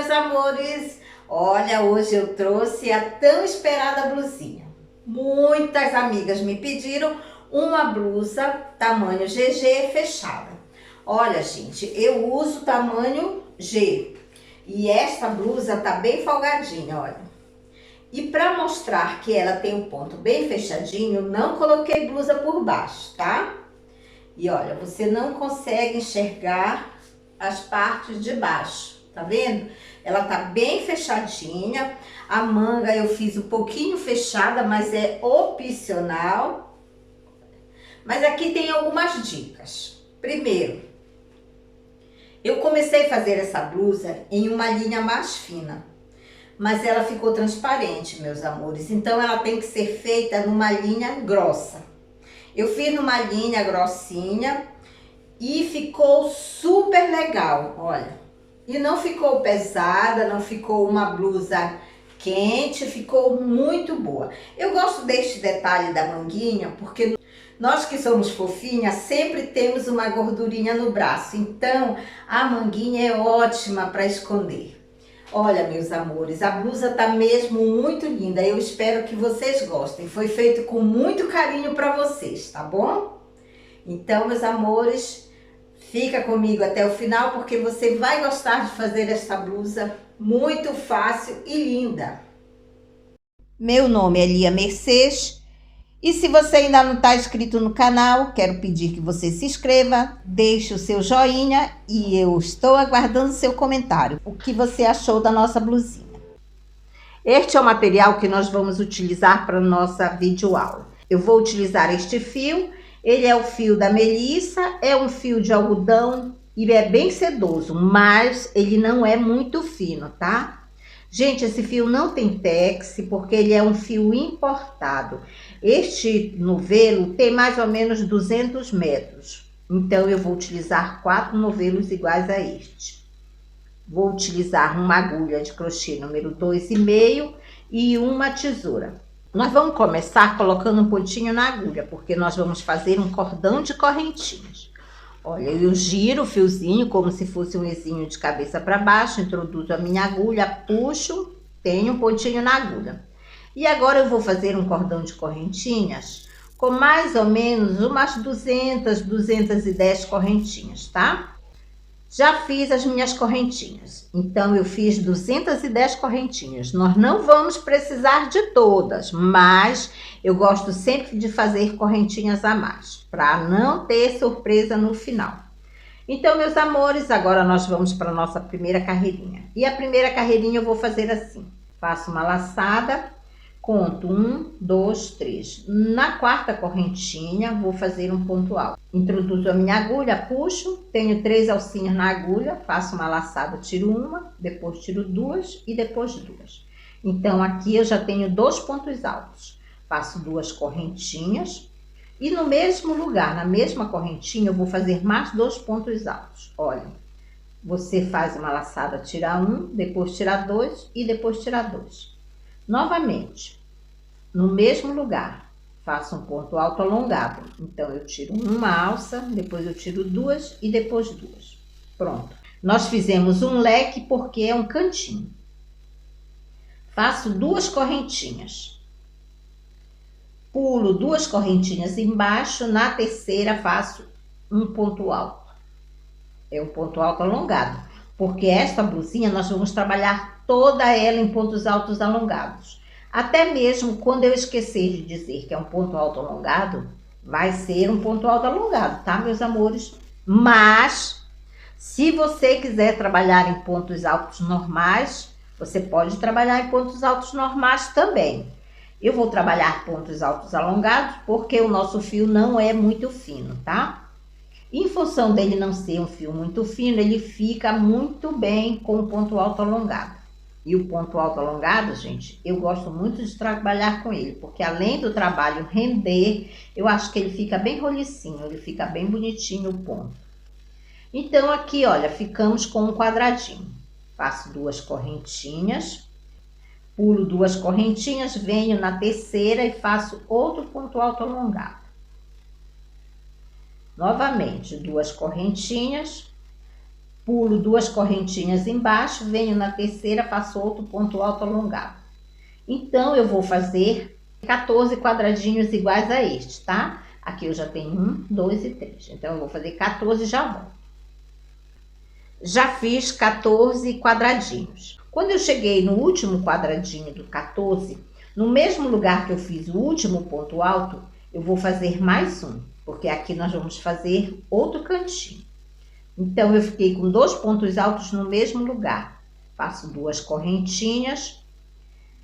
meus amores! Olha, hoje eu trouxe a tão esperada blusinha. Muitas amigas me pediram uma blusa tamanho GG fechada. Olha, gente, eu uso tamanho G e esta blusa tá bem folgadinha, olha. E para mostrar que ela tem um ponto bem fechadinho, não coloquei blusa por baixo, tá? E olha, você não consegue enxergar as partes de baixo, tá vendo? Ela tá bem fechadinha, a manga eu fiz um pouquinho fechada, mas é opcional. Mas aqui tem algumas dicas. Primeiro, eu comecei a fazer essa blusa em uma linha mais fina, mas ela ficou transparente, meus amores, então ela tem que ser feita numa linha grossa. Eu fiz numa linha grossinha e ficou super legal, olha. E não ficou pesada, não ficou uma blusa quente, ficou muito boa. Eu gosto deste detalhe da manguinha, porque nós que somos fofinhas sempre temos uma gordurinha no braço, então a manguinha é ótima para esconder. Olha, meus amores, a blusa tá mesmo muito linda, eu espero que vocês gostem. Foi feito com muito carinho para vocês, tá bom? Então, meus amores, fica comigo até o final porque você vai gostar de fazer essa blusa muito fácil e linda. Meu nome é Lia Mercedes e se você ainda não está inscrito no canal, quero pedir que você se inscreva, deixe o seu joinha e eu estou aguardando seu comentário. O que você achou da nossa blusinha? Este é o material que nós vamos utilizar para a nossa videoaula. Eu vou utilizar este fio. Ele é o fio da Melissa, é um fio de algodão e é bem sedoso, mas ele não é muito fino, tá? Gente, esse fio não tem tex, porque ele é um fio importado. Este novelo tem mais ou menos 200 metros, então eu vou utilizar 4 novelos iguais a este. Vou utilizar uma agulha de crochê número 2,5 e uma tesoura. Nós vamos começar colocando um pontinho na agulha, porque nós vamos fazer um cordão de correntinhas. Olha, eu giro o fiozinho como se fosse um ezinho de cabeça para baixo, introduzo a minha agulha, puxo, tenho um pontinho na agulha. E agora eu vou fazer um cordão de correntinhas com mais ou menos umas 200, 210 correntinhas, tá? Já fiz as minhas correntinhas, então eu fiz 210 correntinhas. Nós não vamos precisar de todas, mas eu gosto sempre de fazer correntinhas a mais, para não ter surpresa no final. Então, meus amores, agora nós vamos para a nossa primeira carreirinha. E a primeira carreirinha eu vou fazer assim. Faço uma laçada, conto 1, 2, 3. Na quarta correntinha, vou fazer um ponto alto. Introduzo a minha agulha, puxo, tenho 3 alcinhas na agulha, faço uma laçada, tiro uma, depois tiro 2 e depois 2. Então, aqui eu já tenho 2 pontos altos. Faço 2 correntinhas e no mesmo lugar, na mesma correntinha, eu vou fazer mais 2 pontos altos. Olha, você faz uma laçada, tira 1, depois tira 2 e depois tira 2. Novamente, no mesmo lugar, faço um ponto alto alongado. Então, eu tiro uma alça, depois eu tiro 2 e depois 2. Pronto. Nós fizemos um leque porque é um cantinho. Faço 2 correntinhas. Pulo 2 correntinhas embaixo, na terceira faço um ponto alto. É um ponto alto alongado, porque esta blusinha nós vamos trabalhar toda ela em pontos altos alongados. Até mesmo quando eu esquecer de dizer que é um ponto alto alongado, vai ser um ponto alto alongado, tá, meus amores? Mas, se você quiser trabalhar em pontos altos normais, você pode trabalhar em pontos altos normais também. Eu vou trabalhar pontos altos alongados porque o nosso fio não é muito fino, tá? Em função dele não ser um fio muito fino, ele fica muito bem com o ponto alto alongado. E o ponto alto alongado, gente, eu gosto muito de trabalhar com ele, porque além do trabalho render, eu acho que ele fica bem rolicinho, ele fica bem bonitinho o ponto. Então, aqui, olha, ficamos com um quadradinho. Faço 2 correntinhas, pulo 2 correntinhas, venho na terceira e faço outro ponto alto alongado. Novamente, 2 correntinhas, pulo 2 correntinhas embaixo, venho na terceira, faço outro ponto alto alongado. Então, eu vou fazer 14 quadradinhos iguais a este, tá? Aqui eu já tenho 1, 2 e 3. Então, eu vou fazer 14 e já volto. Já fiz 14 quadradinhos. Quando eu cheguei no último quadradinho do 14, no mesmo lugar que eu fiz o último ponto alto, eu vou fazer mais um, porque aqui nós vamos fazer outro cantinho. Então, eu fiquei com 2 pontos altos no mesmo lugar. Faço 2 correntinhas.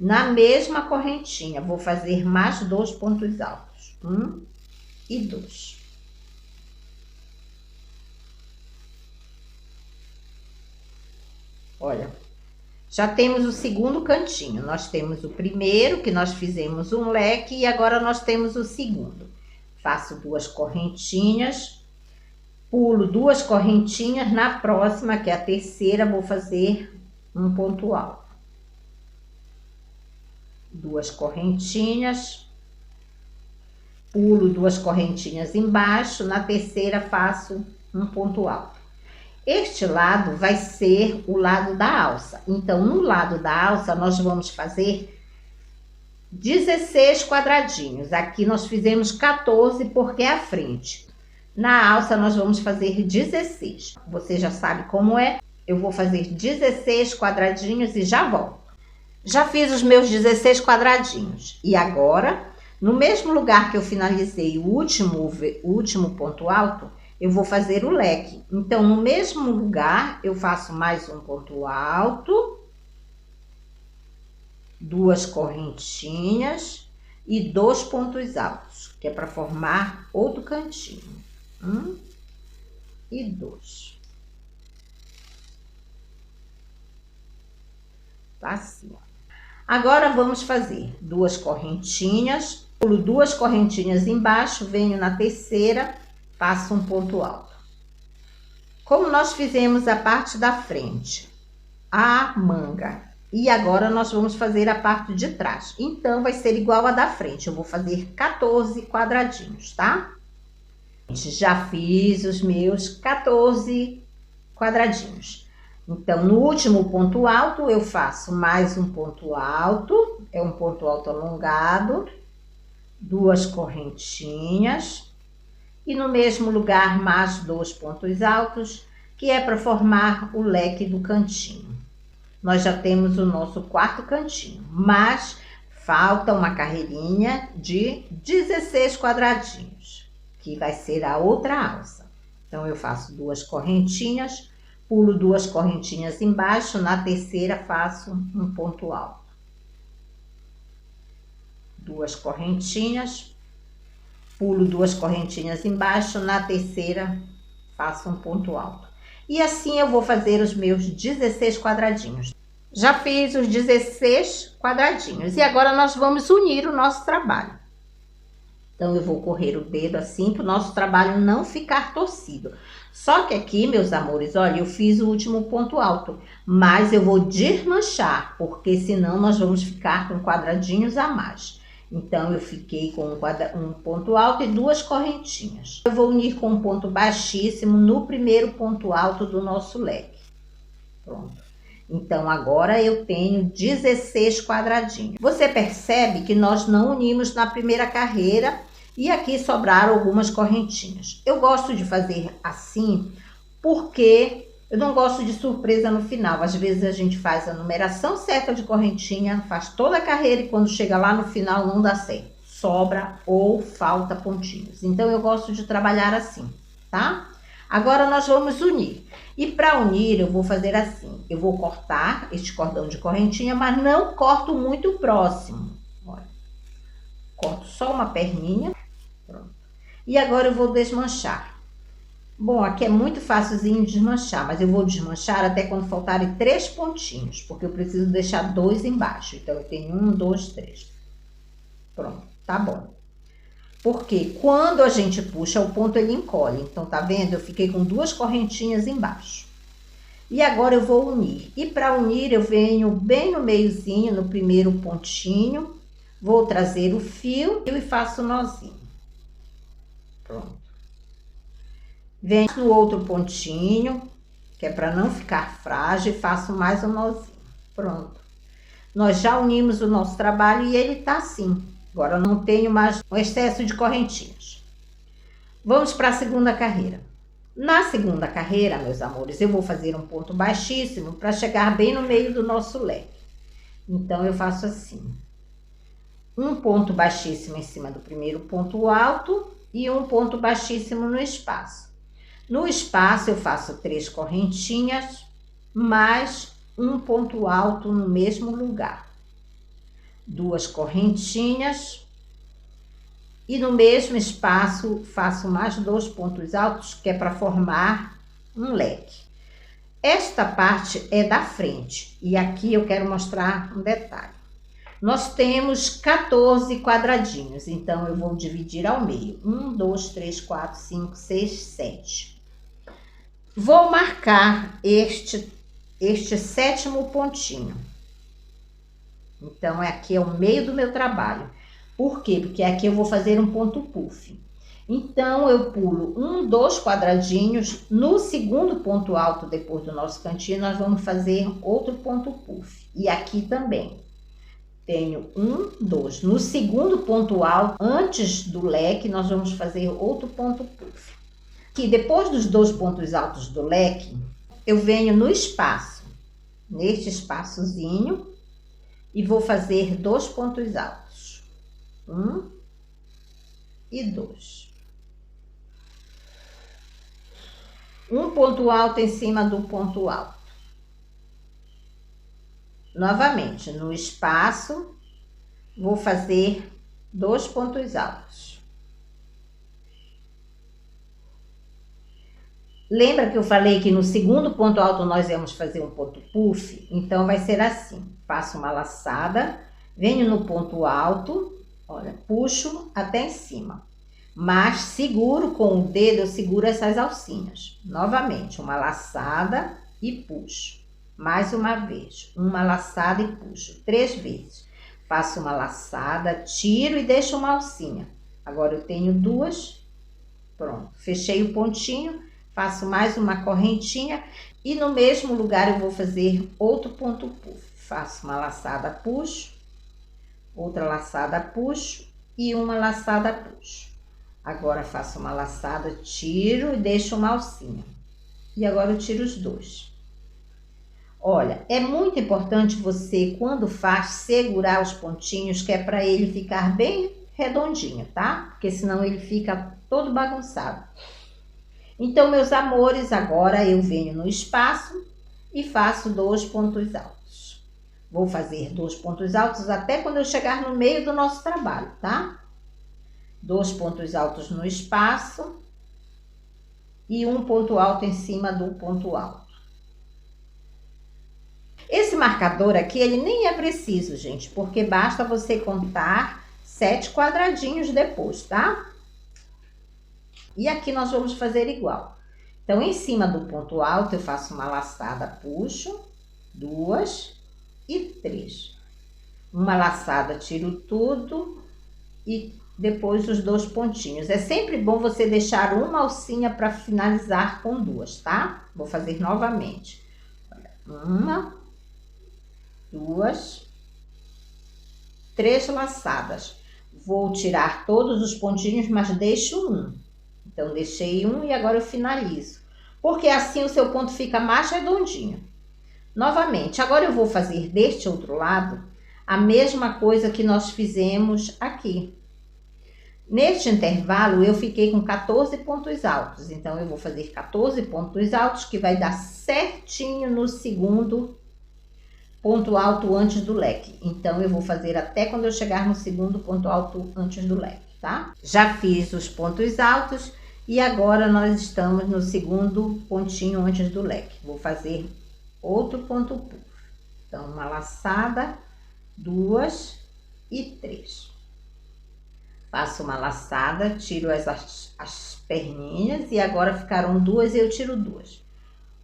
Na mesma correntinha, vou fazer mais 2 pontos altos. 1 e 2. Olha, já temos o segundo cantinho. Nós temos o primeiro, que nós fizemos um leque, e agora nós temos o segundo. Faço 2 correntinhas. Pulo 2 correntinhas, na próxima, que é a terceira, vou fazer um ponto alto. 2 correntinhas, pulo 2 correntinhas embaixo, na terceira faço um ponto alto. Este lado vai ser o lado da alça. Então, no lado da alça, nós vamos fazer 16 quadradinhos. Aqui nós fizemos 14 porque é a frente. Na alça, nós vamos fazer 16. Você já sabe como é. Eu vou fazer 16 quadradinhos e já volto. Já fiz os meus 16 quadradinhos. E agora, no mesmo lugar que eu finalizei o último ponto alto, eu vou fazer o leque. Então, no mesmo lugar, eu faço mais um ponto alto, 2 correntinhas e 2 pontos altos, que é para formar outro cantinho. 1 e 2. Tá assim, ó. Agora, vamos fazer 2 correntinhas, pulo 2 correntinhas embaixo, venho na terceira, faço um ponto alto. Como nós fizemos a parte da frente, a manga, e agora nós vamos fazer a parte de trás. Então, vai ser igual a da frente. Eu vou fazer 14 quadradinhos, tá? Já fiz os meus 14 quadradinhos. Então, no último ponto alto, eu faço mais um ponto alto, é um ponto alto alongado, 2 correntinhas, e no mesmo lugar, mais 2 pontos altos, que é para formar o leque do cantinho. Nós já temos o nosso quarto cantinho, mas falta uma carreirinha de 16 quadradinhos, que vai ser a outra alça. Então, eu faço 2 correntinhas, pulo 2 correntinhas embaixo, na terceira faço um ponto alto. 2 correntinhas, pulo 2 correntinhas embaixo, na terceira faço um ponto alto. E assim eu vou fazer os meus 16 quadradinhos. Já fiz os 16 quadradinhos e agora nós vamos unir o nosso trabalho. Então, eu vou correr o dedo assim para o nosso trabalho não ficar torcido. Só que aqui, meus amores, olha, eu fiz o último ponto alto, mas eu vou desmanchar, porque senão nós vamos ficar com quadradinhos a mais. Então, eu fiquei com um ponto alto e 2 correntinhas. Eu vou unir com um ponto baixíssimo no primeiro ponto alto do nosso leque. Pronto. Então, agora eu tenho 16 quadradinhos. Você percebe que nós não unimos na primeira carreira e aqui sobraram algumas correntinhas. Eu gosto de fazer assim porque eu não gosto de surpresa no final. Às vezes a gente faz a numeração certa de correntinha, faz toda a carreira e quando chega lá no final não dá certo. Sobra ou falta pontinhos. Então, eu gosto de trabalhar assim, tá? Agora, nós vamos unir. E para unir, eu vou fazer assim. Eu vou cortar este cordão de correntinha, mas não corto muito próximo. Olha. Corto só uma perninha. Pronto. E agora eu vou desmanchar. Bom, aqui é muito facilzinho desmanchar, mas eu vou desmanchar até quando faltarem 3 pontinhos, porque eu preciso deixar 2 embaixo. Então, eu tenho 1, 2, 3. Pronto, tá bom. Porque quando a gente puxa, o ponto ele encolhe. Então, tá vendo? Eu fiquei com 2 correntinhas embaixo. E agora eu vou unir. E para unir, eu venho bem no meiozinho, no primeiro pontinho. Vou trazer o fio e faço o nozinho. Pronto. Venho no outro pontinho, que é para não ficar frágil, e faço mais um nozinho. Pronto. Nós já unimos o nosso trabalho e ele tá assim. Agora eu não tenho mais um excesso de correntinhas. Vamos para a segunda carreira. Na segunda carreira, meus amores, eu vou fazer um ponto baixíssimo para chegar bem no meio do nosso leque. Então, eu faço assim. Um ponto baixíssimo em cima do primeiro ponto alto e um ponto baixíssimo no espaço. No espaço, eu faço 3 correntinhas, mais um ponto alto no mesmo lugar. 2 correntinhas. E no mesmo espaço, faço mais 2 pontos altos, que é para formar um leque. Esta parte é da frente. E aqui eu quero mostrar um detalhe. Nós temos 14 quadradinhos, então eu vou dividir ao meio. 1, 2, 3, 4, 5, 6, 7. Vou marcar este 7º pontinho. Então, aqui é o meio do meu trabalho. Por quê? Porque aqui eu vou fazer um ponto puff. Então, eu pulo 2 quadradinhos. No segundo ponto alto, depois do nosso cantinho, nós vamos fazer outro ponto puff. E aqui também. Tenho 2. No segundo ponto alto, antes do leque, nós vamos fazer outro ponto puff. Aqui, depois dos 2 pontos altos do leque, eu venho no espaço, neste espaçozinho, e vou fazer 2 pontos altos. 1 e 2. Um ponto alto em cima do ponto alto. Novamente, no espaço, vou fazer 2 pontos altos. Lembra que eu falei que no segundo ponto alto nós íamos fazer um ponto puff? Então, vai ser assim. Faço uma laçada, venho no ponto alto, olha, puxo até em cima. Mas seguro com o dedo, eu seguro essas alcinhas. Novamente, uma laçada e puxo. Mais uma vez, uma laçada e puxo. 3 vezes. Faço uma laçada, tiro e deixo uma alcinha. Agora, eu tenho 2. Pronto, fechei o pontinho, faço mais uma correntinha. E no mesmo lugar, eu vou fazer outro ponto puff. Faço uma laçada, puxo. Outra laçada, puxo. E uma laçada, puxo. Agora, faço uma laçada, tiro e deixo uma alcinha. E agora, eu tiro os 2. Olha, é muito importante você, quando faz, segurar os pontinhos, que é para ele ficar bem redondinho, tá? Porque senão ele fica todo bagunçado. Então, meus amores, agora eu venho no espaço e faço 2 pontos altos. Vou fazer 2 pontos altos até quando eu chegar no meio do nosso trabalho, tá? 2 pontos altos no espaço e um ponto alto em cima do ponto alto. Esse marcador aqui, ele nem é preciso, gente, porque basta você contar 7 quadradinhos depois, tá? E aqui nós vamos fazer igual. Então, em cima do ponto alto, eu faço uma laçada, puxo, 2 e 3. Uma laçada, tiro tudo e depois os 2 pontinhos. É sempre bom você deixar uma alcinha para finalizar com 2, tá? Vou fazer novamente. Uma, 2, 3 laçadas. Vou tirar todos os pontinhos, mas deixo um. Então, deixei um e agora eu finalizo. Porque assim o seu ponto fica mais redondinho. Novamente, agora eu vou fazer deste outro lado a mesma coisa que nós fizemos aqui. Neste intervalo, eu fiquei com 14 pontos altos. Então, eu vou fazer 14 pontos altos, que vai dar certinho no segundo ponto alto antes do leque. Então, eu vou fazer até quando eu chegar no segundo ponto alto antes do leque, tá? Já fiz os pontos altos e agora nós estamos no segundo pontinho antes do leque. Vou fazer outro ponto puff. Então, uma laçada, 2 e 3. Faço uma laçada, tiro as perninhas e agora ficaram 2 e eu tiro 2.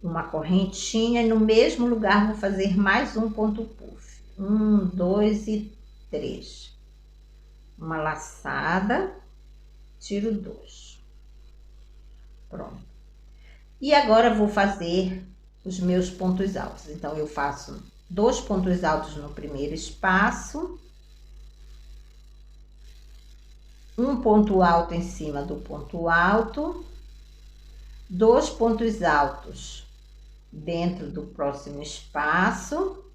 Uma correntinha e no mesmo lugar vou fazer mais um ponto puff. 1, 2 e 3. Uma laçada, tiro 2. Pronto. E agora vou fazer os meus pontos altos. Então, eu faço 2 pontos altos no primeiro espaço, um ponto alto em cima do ponto alto, 2 pontos altos dentro do próximo espaço,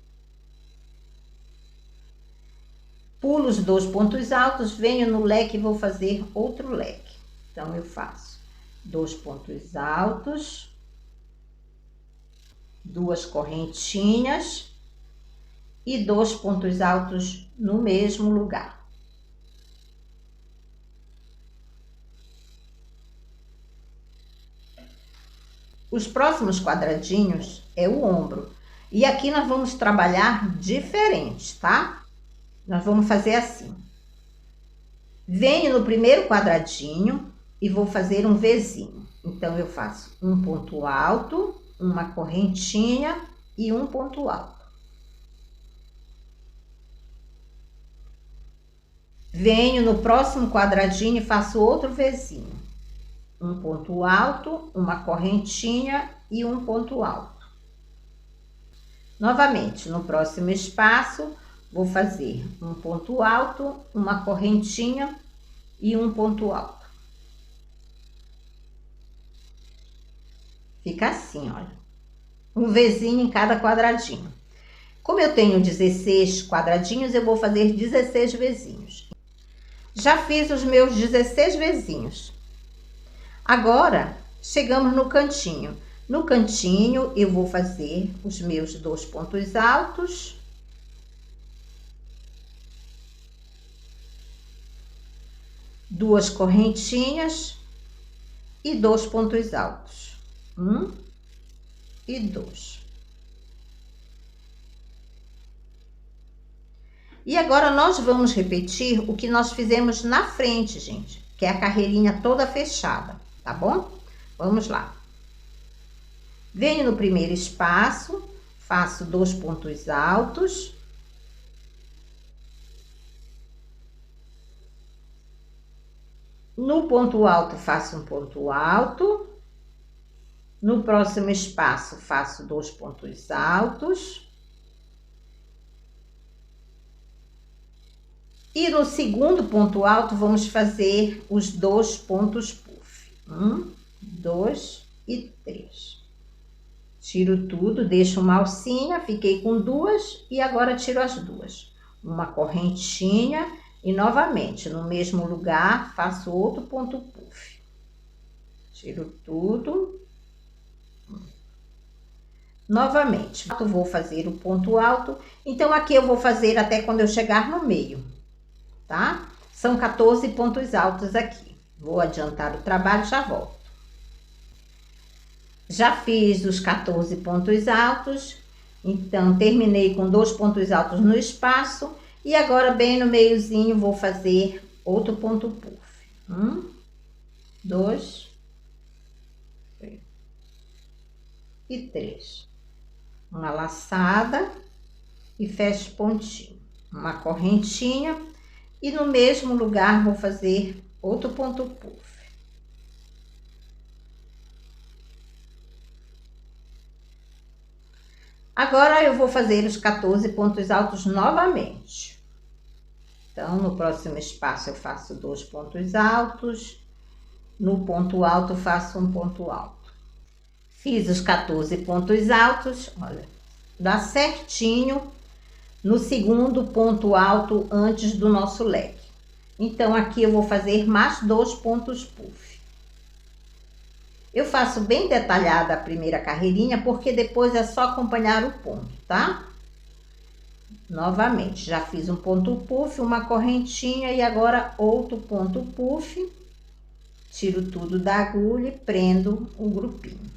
pulo os 2 pontos altos, venho no leque e vou fazer outro leque. Então, eu faço 2 pontos altos, 2 correntinhas e 2 pontos altos no mesmo lugar. Os próximos quadradinhos é o ombro. E aqui nós vamos trabalhar diferente, tá? Nós vamos fazer assim. Venho no primeiro quadradinho e vou fazer um Vzinho. Então, eu faço um ponto alto, uma correntinha e um ponto alto. Venho no próximo quadradinho e faço outro Vzinho. Um ponto alto, uma correntinha e um ponto alto. Novamente, no próximo espaço, vou fazer um ponto alto, uma correntinha e um ponto alto. Fica assim, olha. Um Vzinho em cada quadradinho. Como eu tenho 16 quadradinhos, eu vou fazer 16 Vzinhos. Já fiz os meus 16 Vzinhos. Agora, chegamos no cantinho. No cantinho, eu vou fazer os meus 2 pontos altos. Duas correntinhas e 2 pontos altos. 1 e 2. E agora, nós vamos repetir o que nós fizemos na frente, gente, que é a carreirinha toda fechada, tá bom? Vamos lá. Venho no primeiro espaço, faço 2 pontos altos. No ponto alto, faço um ponto alto. No próximo espaço, faço 2 pontos altos. E no segundo ponto alto, vamos fazer os 2 pontos puff. 1, 2 e 3. Tiro tudo, deixo uma alcinha, fiquei com 2 e agora tiro as 2. Uma correntinha e novamente, no mesmo lugar, faço outro ponto puff. Tiro tudo. Novamente, vou fazer o ponto alto. Então, aqui eu vou fazer até quando eu chegar no meio, tá? São 14 pontos altos aqui. Vou adiantar o trabalho e já volto. Já fiz os 14 pontos altos, então terminei com 2 pontos altos no espaço e agora bem no meiozinho vou fazer outro ponto puff. 1, 2 e 3. Uma laçada e fecho pontinho. Uma correntinha e no mesmo lugar vou fazer outro ponto puff. Agora, eu vou fazer os 14 pontos altos novamente. Então, no próximo espaço, eu faço 2 pontos altos. No ponto alto, faço um ponto alto. Fiz os 14 pontos altos, olha, dá certinho no segundo ponto alto antes do nosso leque. Então, aqui eu vou fazer mais 2 pontos puff. Eu faço bem detalhada a primeira carreirinha, porque depois é só acompanhar o ponto, tá? Novamente, já fiz um ponto puff, uma correntinha e agora outro ponto puff. Tiro tudo da agulha e prendo o grupinho.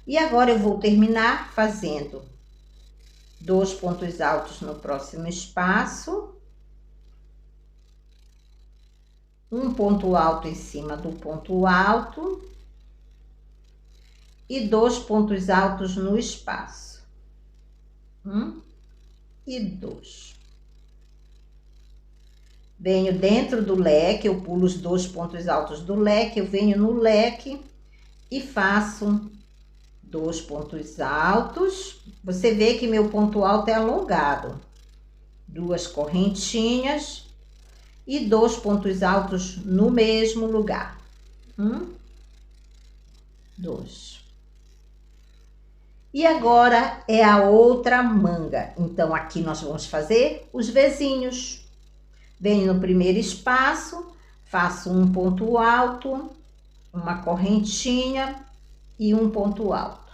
E agora eu vou terminar fazendo 2 pontos altos no próximo espaço. Um ponto alto em cima do ponto alto. E 2 pontos altos no espaço. 1 e 2. Venho dentro do leque, eu pulo os 2 pontos altos do leque, eu venho no leque e faço 2 pontos altos. Você vê que meu ponto alto é alongado. 2 correntinhas e 2 pontos altos no mesmo lugar. 1, 2. E agora é a outra manga. Então, aqui nós vamos fazer os vezinhos. Venho no primeiro espaço, faço um ponto alto, uma correntinha e um ponto alto.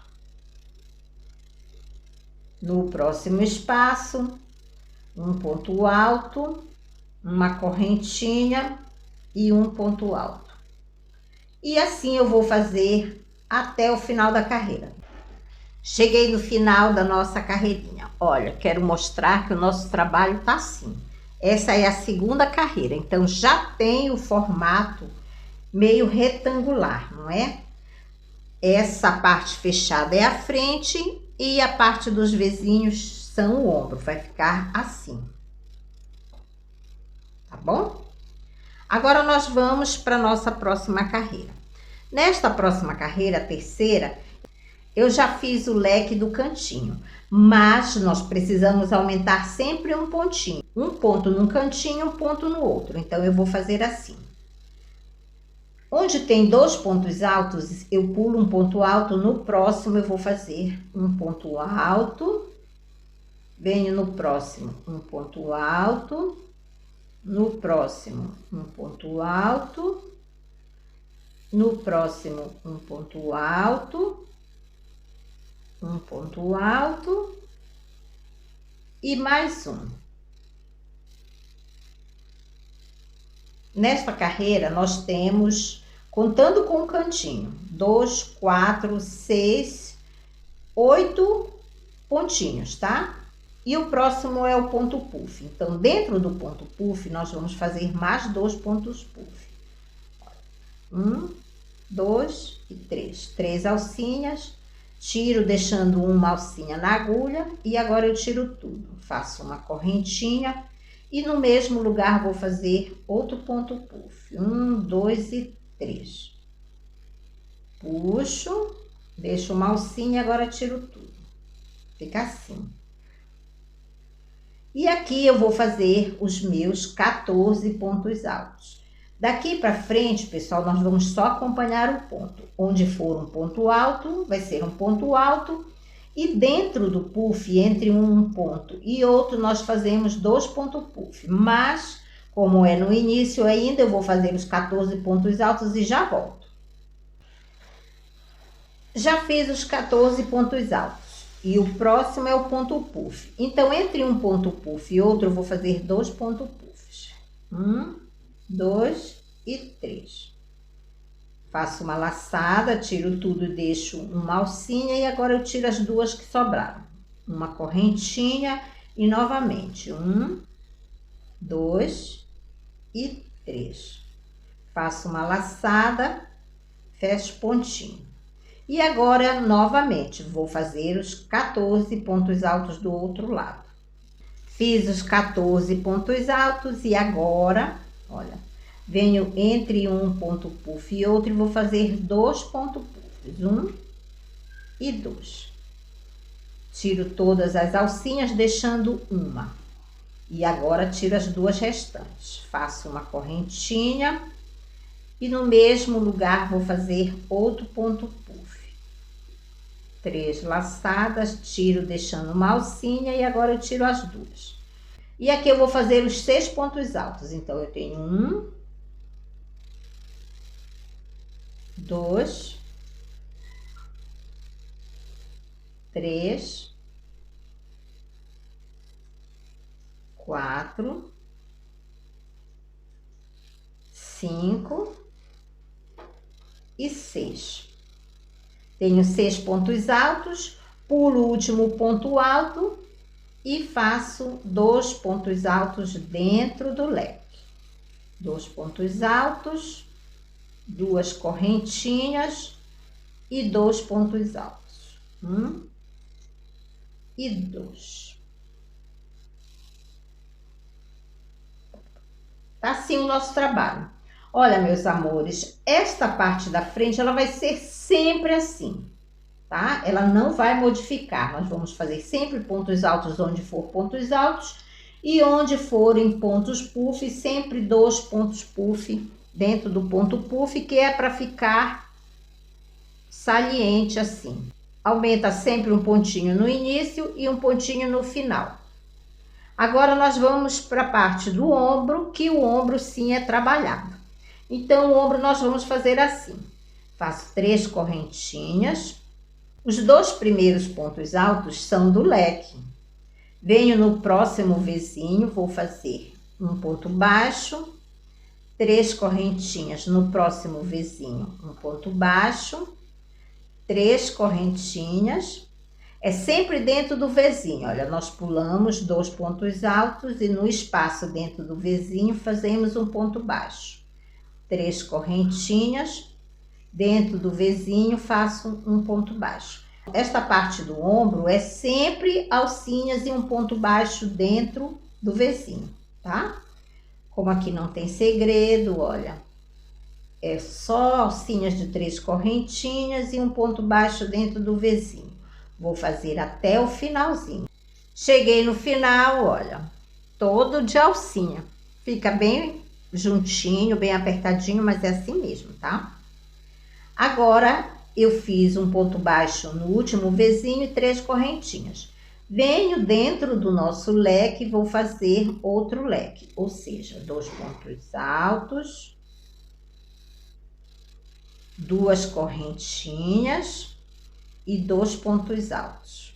No próximo espaço, um ponto alto, uma correntinha e um ponto alto. E assim eu vou fazer até o final da carreira. Cheguei no final da nossa carreirinha. Olha, quero mostrar que o nosso trabalho tá assim. Essa é a segunda carreira, então já tem o formato meio retangular, não é? Essa parte fechada é a frente e a parte dos vezinhos são o ombro. Vai ficar assim. Tá bom? Agora nós vamos para nossa próxima carreira. Nesta próxima carreira, a terceira, eu já fiz o leque do cantinho, mas nós precisamos aumentar sempre um pontinho. Um ponto num cantinho, um ponto no outro. Então, eu vou fazer assim. Onde tem 2 pontos altos, eu pulo um ponto alto. No próximo, eu vou fazer um ponto alto. Venho no próximo, um ponto alto. No próximo, um ponto alto. No próximo, um ponto alto. Um ponto alto e mais um. Nesta carreira, nós temos, contando com o cantinho, 2, 4, 6, 8 pontinhos, tá? E o próximo é o ponto puff. Então, dentro do ponto puff, nós vamos fazer mais 2 pontos puff. 1, 2 e 3. 3 alcinhas. Tiro deixando uma alcinha na agulha e agora eu tiro tudo. Faço uma correntinha e no mesmo lugar vou fazer outro ponto puff. 1, 2 e 3. Puxo, deixo uma alcinha e agora tiro tudo. Fica assim. E aqui eu vou fazer os meus 14 pontos altos. Daqui para frente, pessoal, nós vamos só acompanhar o ponto. Onde for um ponto alto, vai ser um ponto alto. E dentro do puff, entre um ponto e outro, nós fazemos 2 pontos puff. Mas, como é no início ainda, eu vou fazer os 14 pontos altos e já volto. Já fiz os 14 pontos altos. E o próximo é o ponto puff. Então, entre um ponto puff e outro, eu vou fazer 2 pontos puffs. 1, 2 e 3. Faço uma laçada, tiro tudo e deixo uma alcinha e agora eu tiro as 2 que sobraram. Uma correntinha e novamente 1, 2 e 3. Faço uma laçada, fecho pontinho. E agora, novamente, vou fazer os 14 pontos altos do outro lado. Fiz os 14 pontos altos e agora, olha, venho entre um ponto puff e outro e vou fazer 2 pontos puffs. 1 e 2. Tiro todas as alcinhas, deixando uma. E agora tiro as 2 restantes. Faço uma correntinha e no mesmo lugar vou fazer outro ponto puff. 3 laçadas, tiro deixando uma alcinha e agora eu tiro as 2. E aqui eu vou fazer os 6 pontos altos. Então, eu tenho 1, 2, 3, 4, 5 e 6. Tenho 6 pontos altos, pulo o último ponto alto e faço 2 pontos altos dentro do leque. 2 pontos altos, 2 correntinhas e 2 pontos altos. 1 e 2. Tá assim o nosso trabalho. Olha, meus amores, esta parte da frente, ela vai ser sempre assim. tá? Ela não vai modificar. Nós vamos fazer sempre pontos altos onde for pontos altos e onde forem pontos puff, sempre 2 pontos puff dentro do ponto puff, que é para ficar saliente assim. Aumenta sempre um pontinho no início e um pontinho no final. Agora nós vamos para a parte do ombro, que o ombro sim é trabalhado. Então o ombro nós vamos fazer assim. Faço 3 correntinhas. Os 2 primeiros pontos altos são do leque. Venho no próximo vizinho, vou fazer um ponto baixo, 3 correntinhas no próximo vizinho, um ponto baixo, 3 correntinhas. É sempre dentro do vizinho. Olha, nós pulamos 2 pontos altos e no espaço dentro do vizinho fazemos um ponto baixo. 3 correntinhas, dentro do vizinho faço um ponto baixo. Esta parte do ombro é sempre alcinhas e um ponto baixo dentro do vizinho, tá? Como aqui não tem segredo, olha, é só alcinhas de 3 correntinhas e um ponto baixo dentro do vizinho. Vou fazer até o finalzinho. Cheguei no final, olha, todo de alcinha. Fica bem juntinho, bem apertadinho, mas é assim mesmo, tá? Agora, eu fiz um ponto baixo no último vizinho e 3 correntinhas. Venho dentro do nosso leque e vou fazer outro leque, ou seja, 2 pontos altos, 2 correntinhas e 2 pontos altos.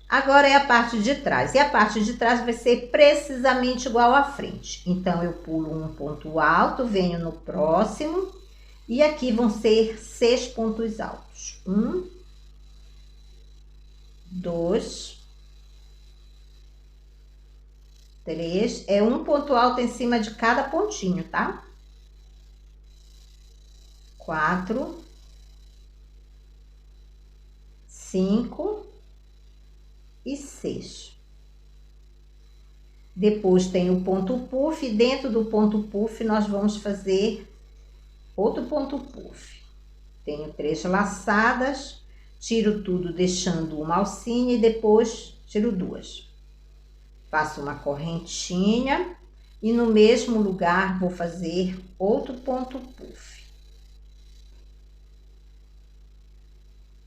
Agora é a parte de trás, e a parte de trás vai ser precisamente igual à frente. Então, eu pulo um ponto alto, venho no próximo, e aqui vão ser 6 pontos altos. 1, 2, 3, é um ponto alto em cima de cada pontinho, tá? 4, 5 e 6. Depois tem o ponto puff, e dentro do ponto puff nós vamos fazer outro ponto puff. Tenho 3 laçadas, tiro tudo deixando uma alcinha e depois tiro 2. Faço uma correntinha e no mesmo lugar vou fazer outro ponto puff.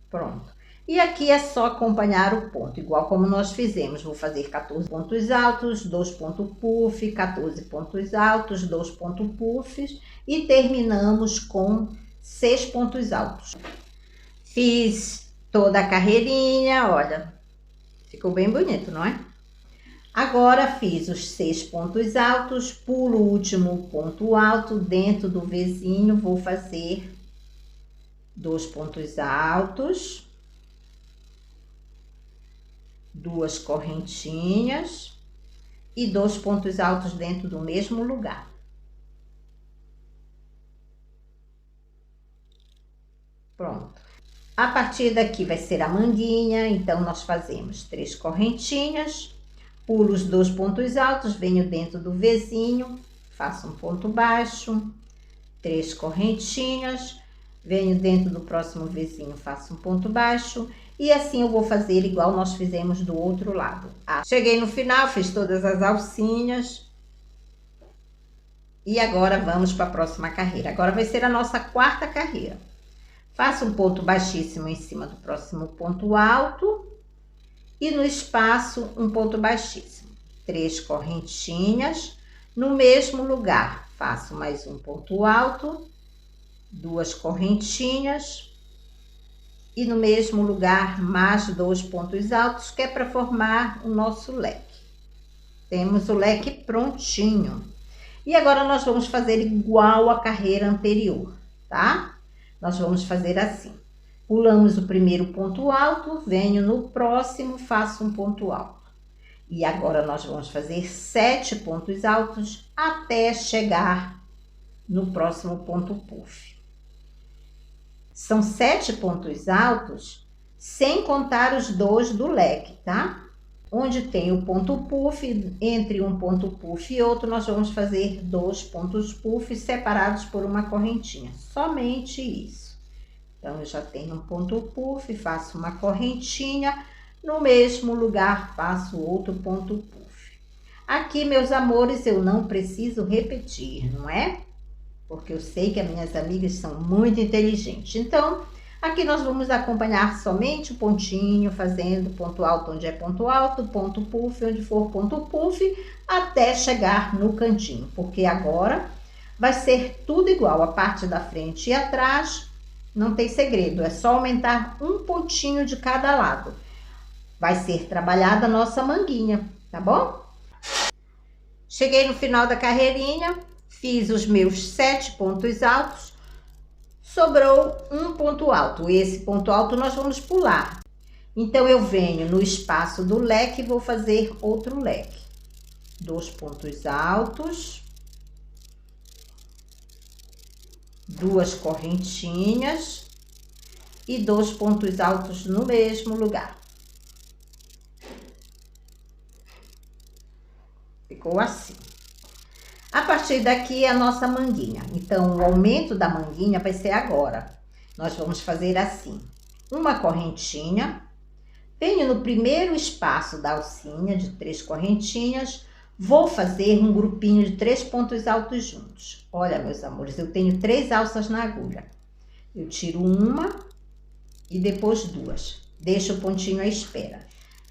Pronto. E aqui é só acompanhar o ponto, igual como nós fizemos. Vou fazer 14 pontos altos, 2 pontos puff, 14 pontos altos, 2 pontos puffs e terminamos com 6 pontos altos. Fiz toda a carreirinha, olha, ficou bem bonito, não é? Agora fiz os 6 pontos altos, pulo o último ponto alto, dentro do vizinho vou fazer 2 pontos altos, 2 correntinhas e 2 pontos altos dentro do mesmo lugar. Pronto. A partir daqui vai ser a manguinha, então nós fazemos 3 correntinhas, pulo os 2 pontos altos, venho dentro do vizinho, faço um ponto baixo, 3 correntinhas, venho dentro do próximo vizinho, faço um ponto baixo. E assim eu vou fazer igual nós fizemos do outro lado. Cheguei no final, fiz todas as alcinhas. E agora vamos para a próxima carreira. Agora vai ser a nossa 4ª carreira. Faço um ponto baixíssimo em cima do próximo ponto alto. E no espaço, um ponto baixíssimo. 3 correntinhas. No mesmo lugar, faço mais um ponto alto. 2 correntinhas. E no mesmo lugar, mais 2 pontos altos, que é para formar o nosso leque. Temos o leque prontinho. E agora nós vamos fazer igual a carreira anterior, tá? Nós vamos fazer assim. Pulamos o primeiro ponto alto, venho no próximo, faço um ponto alto. E agora nós vamos fazer 7 pontos altos até chegar no próximo ponto puff. São 7 pontos altos, sem contar os 2 do leque, tá? onde tem o ponto puff, entre um ponto puff e outro, nós vamos fazer 2 pontos puff separados por uma correntinha. Somente isso. Então, eu já tenho um ponto puff, faço uma correntinha, no mesmo lugar faço outro ponto puff. Aqui, meus amores, eu não preciso repetir, não é? Porque eu sei que as minhas amigas são muito inteligentes. Então, aqui nós vamos acompanhar somente o pontinho, fazendo ponto alto onde é ponto alto, ponto puff onde for ponto puff, até chegar no cantinho. Porque agora vai ser tudo igual, a parte da frente e atrás, não tem segredo, é só aumentar um pontinho de cada lado. Vai ser trabalhada a nossa manguinha, tá bom? Cheguei no final da carreirinha, fiz os meus 7 pontos altos, sobrou um ponto alto. Esse ponto alto nós vamos pular. Então, eu venho no espaço do leque e vou fazer outro leque. 2 pontos altos, 2 correntinhas e 2 pontos altos no mesmo lugar. Ficou assim. A partir daqui é a nossa manguinha. Então, o aumento da manguinha vai ser agora. Nós vamos fazer assim. Uma correntinha. Venho no primeiro espaço da alcinha de 3 correntinhas. Vou fazer um grupinho de 3 pontos altos juntos. Olha, meus amores, eu tenho 3 alças na agulha. Eu tiro uma e depois 2. Deixo o pontinho à espera.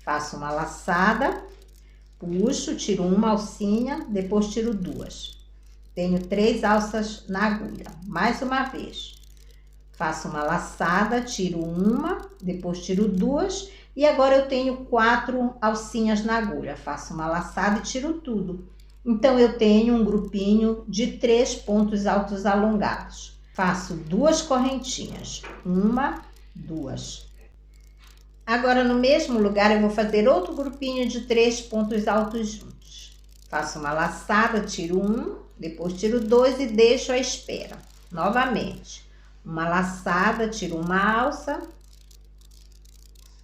Faço uma laçada. Puxo, tiro uma alcinha, depois tiro 2. Tenho 3 alças na agulha. Mais uma vez. Faço uma laçada, tiro uma, depois tiro 2. E agora eu tenho 4 alcinhas na agulha. Faço uma laçada e tiro tudo. Então, eu tenho um grupinho de 3 pontos altos alongados. Faço 2 correntinhas. 1, 2. Agora, no mesmo lugar, eu vou fazer outro grupinho de 3 pontos altos juntos. Faço uma laçada, tiro 1, depois tiro 2 e deixo à espera. Novamente, uma laçada, tiro uma alça,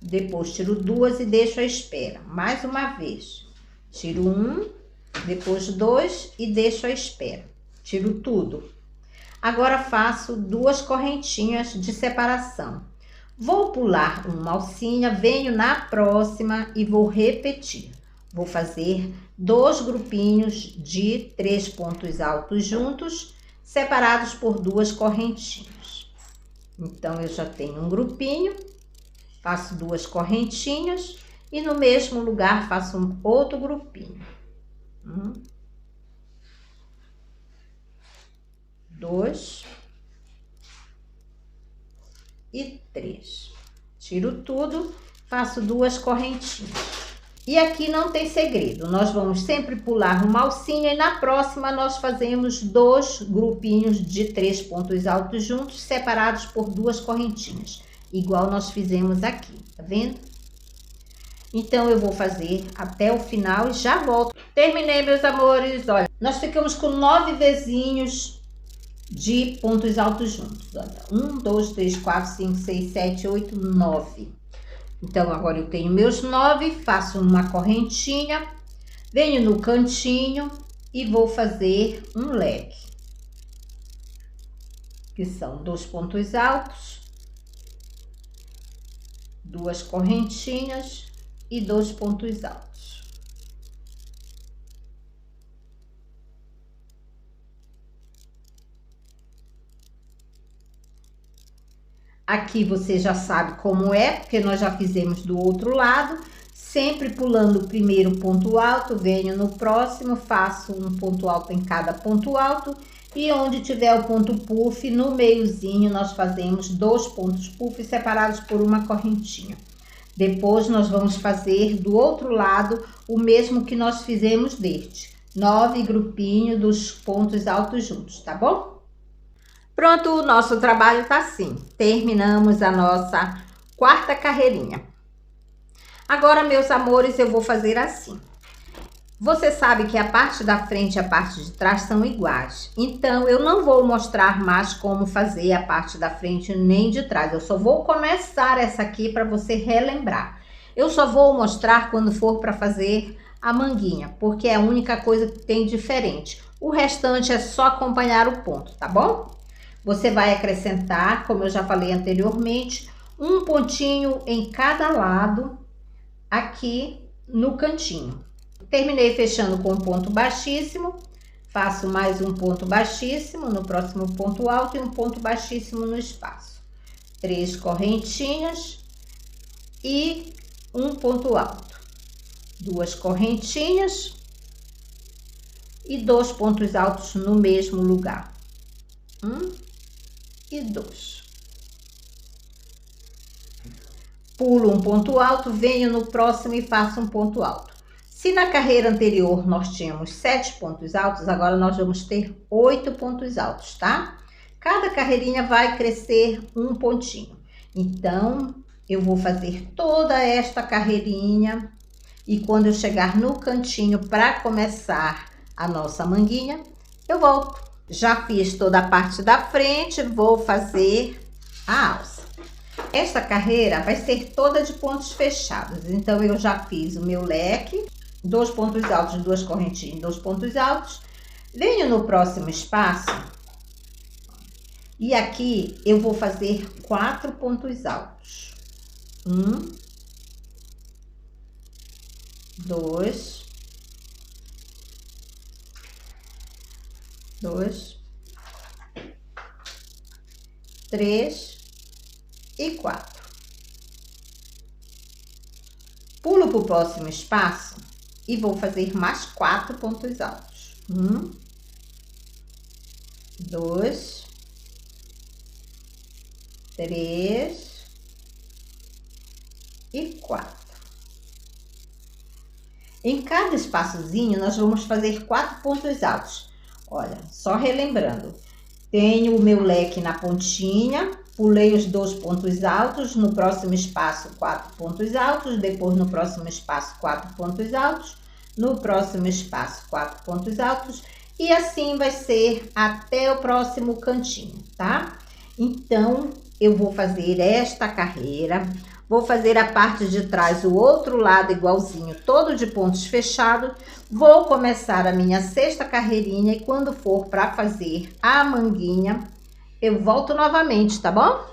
depois tiro 2 e deixo à espera. Mais uma vez, tiro 1, depois 2 e deixo à espera. Tiro tudo. Agora, faço 2 correntinhas de separação. Vou pular uma alcinha, venho na próxima e vou repetir. Vou fazer 2 grupinhos de 3 pontos altos juntos, separados por 2 correntinhas. Então, eu já tenho um grupinho, faço 2 correntinhas e no mesmo lugar faço um outro grupinho. 2 e 3. Tiro tudo, faço 2 correntinhas. E aqui não tem segredo, nós vamos sempre pular uma alcinha e na próxima nós fazemos 2 grupinhos de 3 pontos altos juntos, separados por 2 correntinhas, igual nós fizemos aqui, tá vendo? Então, eu vou fazer até o final e já volto. Terminei, meus amores, olha, nós ficamos com 9 vezinhos de pontos altos juntos. Olha, 1, 2, 3, 4, 5, 6, 7, 8, 9. Então, agora eu tenho meus 9, faço uma correntinha, venho no cantinho e vou fazer um leque. Que são 2 pontos altos, 2 correntinhas e 2 pontos altos. Aqui você já sabe como é, porque nós já fizemos do outro lado. Sempre pulando o primeiro ponto alto, venho no próximo, faço um ponto alto em cada ponto alto. E onde tiver o ponto puff, no meiozinho, nós fazemos 2 pontos puff separados por uma correntinha. Depois, nós vamos fazer do outro lado o mesmo que nós fizemos deste. 9 grupinhos dos pontos altos juntos, tá bom? Pronto, o nosso trabalho tá assim. Terminamos a nossa 4ª carreirinha. Agora, meus amores, eu vou fazer assim. Você sabe que a parte da frente e a parte de trás são iguais. Então, eu não vou mostrar mais como fazer a parte da frente nem de trás. Eu só vou começar essa aqui para você relembrar. Eu só vou mostrar quando for para fazer a manguinha, porque é a única coisa que tem diferente. O restante é só acompanhar o ponto, tá bom? Você vai acrescentar, como eu já falei anteriormente, um pontinho em cada lado aqui no cantinho. Terminei fechando com um ponto baixíssimo, faço mais um ponto baixíssimo no próximo ponto alto e um ponto baixíssimo no espaço. 3 correntinhas e um ponto alto. 2 correntinhas e 2 pontos altos no mesmo lugar. 1 e 2. Pulo um ponto alto, venho no próximo e faço um ponto alto. Se na carreira anterior nós tínhamos 7 pontos altos, agora nós vamos ter 8 pontos altos, tá? Cada carreirinha vai crescer um pontinho. Então, eu vou fazer toda esta carreirinha e quando eu chegar no cantinho para começar a nossa manguinha, eu volto. Já fiz toda a parte da frente, vou fazer a alça. Esta carreira vai ser toda de pontos fechados, então eu já fiz o meu leque, 2 pontos altos, 2 correntinhas, 2 pontos altos. Venho no próximo espaço e aqui eu vou fazer 4 pontos altos. 1, 2, 3 e 4. Pulo para o próximo espaço e vou fazer mais 4 pontos altos. 1, 2, 3 e 4. Em cada espaçozinho, nós vamos fazer 4 pontos altos. Olha, só relembrando, tenho o meu leque na pontinha, pulei os 2 pontos altos, no próximo espaço 4 pontos altos, depois no próximo espaço 4 pontos altos, no próximo espaço 4 pontos altos, e assim vai ser até o próximo cantinho, tá? Então, eu vou fazer esta carreira, vou fazer a parte de trás, o outro lado igualzinho, todo de pontos fechados, vou começar a minha 6ª carreirinha e quando for para fazer a manguinha, eu volto novamente, tá bom?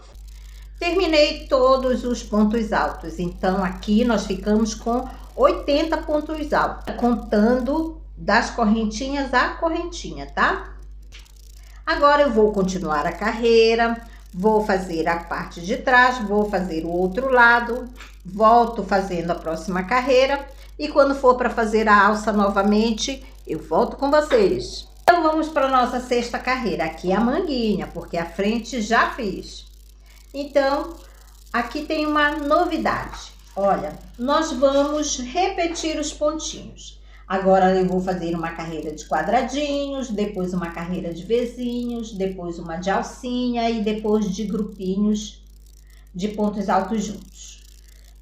Terminei todos os pontos altos, então aqui nós ficamos com 80 pontos altos, contando das correntinhas a correntinha, tá? Agora eu vou continuar a carreira, vou fazer a parte de trás, vou fazer o outro lado, volto fazendo a próxima carreira e quando for para fazer a alça novamente, eu volto com vocês. Então vamos para a nossa 6ª carreira, aqui é a manguinha, porque a frente já fiz. Então, aqui tem uma novidade. Olha, nós vamos repetir os pontinhos. Agora eu vou fazer uma carreira de quadradinhos, depois uma carreira de Vzinhos, depois uma de alcinha e depois de grupinhos de pontos altos juntos.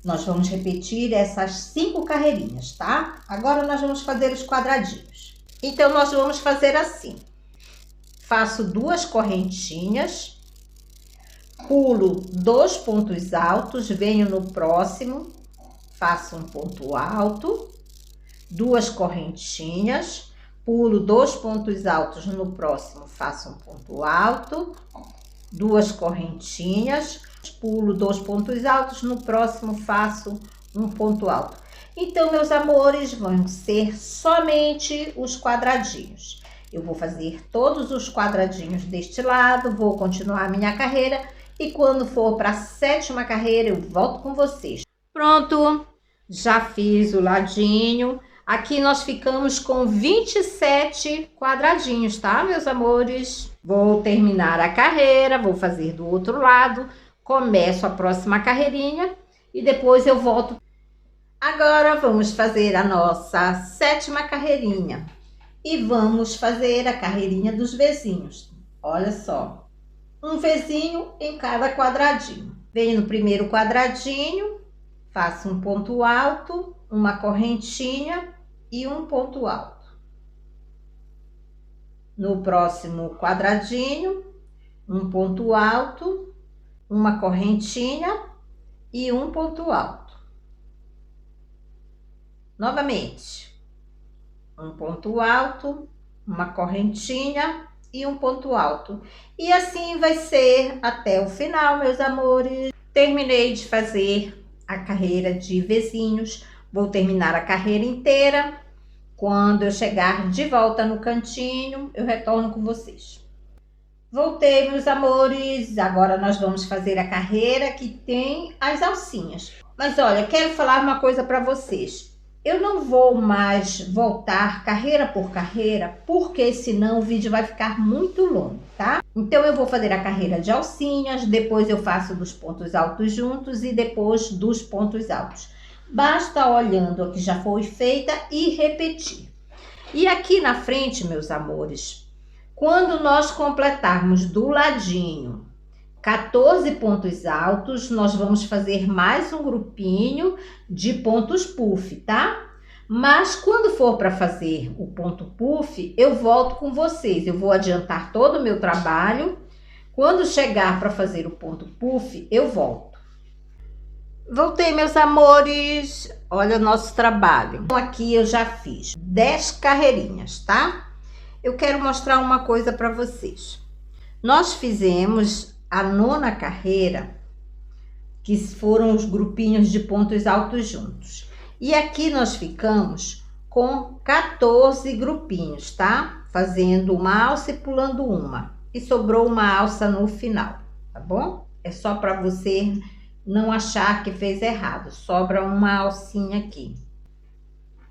Nós vamos repetir essas 5 carreirinhas, tá? Agora nós vamos fazer os quadradinhos. Então, nós vamos fazer assim. Faço 2 correntinhas, pulo 2 pontos altos, venho no próximo, faço um ponto alto, 2 correntinhas, pulo 2 pontos altos no próximo, faço um ponto alto, 2 correntinhas, pulo 2 pontos altos, no próximo faço um ponto alto. Então, meus amores, vão ser somente os quadradinhos. Eu vou fazer todos os quadradinhos deste lado, vou continuar a minha carreira e quando for para a 7ª carreira, eu volto com vocês. Pronto, já fiz o ladinho. Aqui nós ficamos com 27 quadradinhos, tá, meus amores? Vou terminar a carreira, vou fazer do outro lado, começo a próxima carreirinha e depois eu volto. Agora vamos fazer a nossa 7ª carreirinha e vamos fazer a carreirinha dos Vzinhos. Olha só, um Vzinho em cada quadradinho. Venho no primeiro quadradinho, faço um ponto alto, uma correntinha e um ponto alto. No próximo quadradinho, um ponto alto, uma correntinha e um ponto alto. Novamente, um ponto alto, uma correntinha e um ponto alto. E assim vai ser até o final, meus amores. Terminei de fazer a carreira de vizinhos. Vou terminar a carreira inteira. Quando eu chegar de volta no cantinho, eu retorno com vocês. Voltei, meus amores. Agora nós vamos fazer a carreira que tem as alcinhas. Mas olha, quero falar uma coisa para vocês. Eu não vou mais voltar carreira por carreira, porque senão o vídeo vai ficar muito longo, tá? Então eu vou fazer a carreira de alcinhas, depois eu faço dos pontos altos juntos e depois dos pontos altos. Basta olhando a que já foi feita e repetir. E aqui na frente, meus amores, quando nós completarmos do ladinho 14 pontos altos, nós vamos fazer mais um grupinho de pontos puff, tá? Mas quando for para fazer o ponto puff, eu volto com vocês. Eu vou adiantar todo o meu trabalho. Quando chegar para fazer o ponto puff, eu volto. Voltei, meus amores. Olha o nosso trabalho. Aqui eu já fiz 10 carreirinhas, tá? Eu quero mostrar uma coisa para vocês. Nós fizemos a 9ª carreira, que foram os grupinhos de pontos altos juntos. E aqui nós ficamos com 14 grupinhos, tá? Fazendo uma alça e pulando uma. E sobrou uma alça no final, tá bom? É só para você não achar que fez errado. Sobra uma alcinha aqui.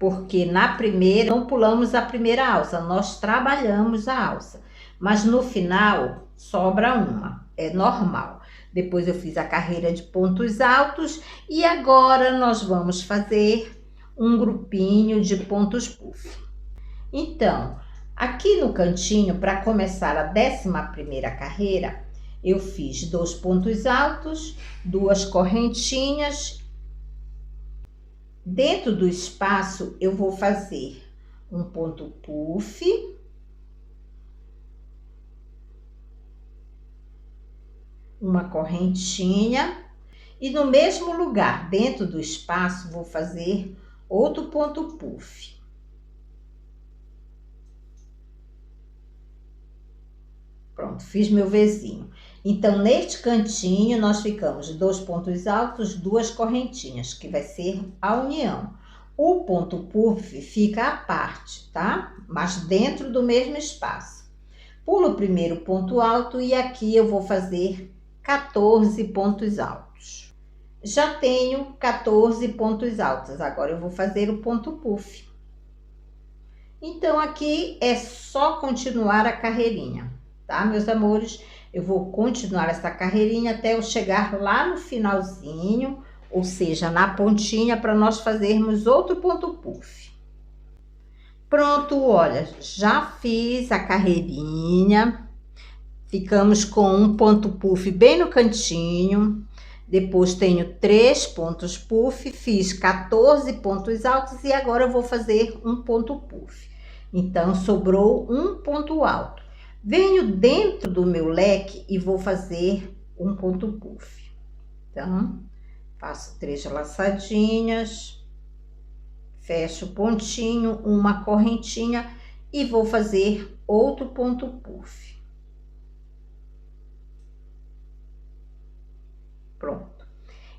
Porque na primeira, não pulamos a primeira alça, nós trabalhamos a alça. Mas no final, sobra uma. É normal. Depois eu fiz a carreira de pontos altos e agora nós vamos fazer um grupinho de pontos puff. Então, aqui no cantinho, para começar a 11ª carreira, eu fiz 2 pontos altos, 2 correntinhas. Dentro do espaço, eu vou fazer um ponto puff. Uma correntinha e no mesmo lugar, dentro do espaço, vou fazer outro ponto puff. Pronto, fiz meu Vzinho. Então, neste cantinho, nós ficamos 2 pontos altos, 2 correntinhas, que vai ser a união. O ponto puff fica à parte, tá? Mas dentro do mesmo espaço. Pulo o primeiro ponto alto e aqui eu vou fazer 14 pontos altos. Já tenho 14 pontos altos, agora eu vou fazer o ponto puff. Então, aqui é só continuar a carreirinha, tá, meus amores? Eu vou continuar essa carreirinha até eu chegar lá no finalzinho, ou seja, na pontinha, para nós fazermos outro ponto puff. Pronto, olha, já fiz a carreirinha. Ficamos com um ponto puff bem no cantinho. Depois tenho 3 pontos puff, fiz 14 pontos altos e agora eu vou fazer um ponto puff. Então, sobrou um ponto alto. Venho dentro do meu leque e vou fazer um ponto puff. Então, faço 3 laçadinhas, fecho o pontinho, uma correntinha e vou fazer outro ponto puff. Pronto.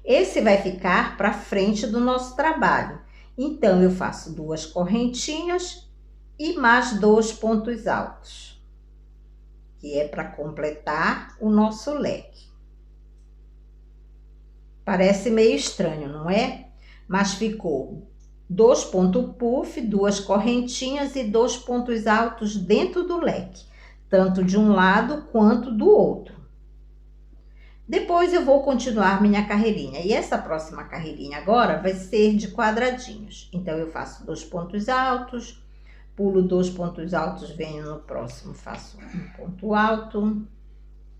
Esse vai ficar para frente do nosso trabalho. Então, eu faço 2 correntinhas e mais 2 pontos altos, que é para completar o nosso leque. Parece meio estranho, não é? Mas ficou 2 pontos puff, 2 correntinhas e 2 pontos altos dentro do leque, tanto de um lado quanto do outro. Depois eu vou continuar minha carreirinha. E essa próxima carreirinha agora vai ser de quadradinhos. Então, eu faço 2 pontos altos, pulo 2 pontos altos, venho no próximo, faço um ponto alto,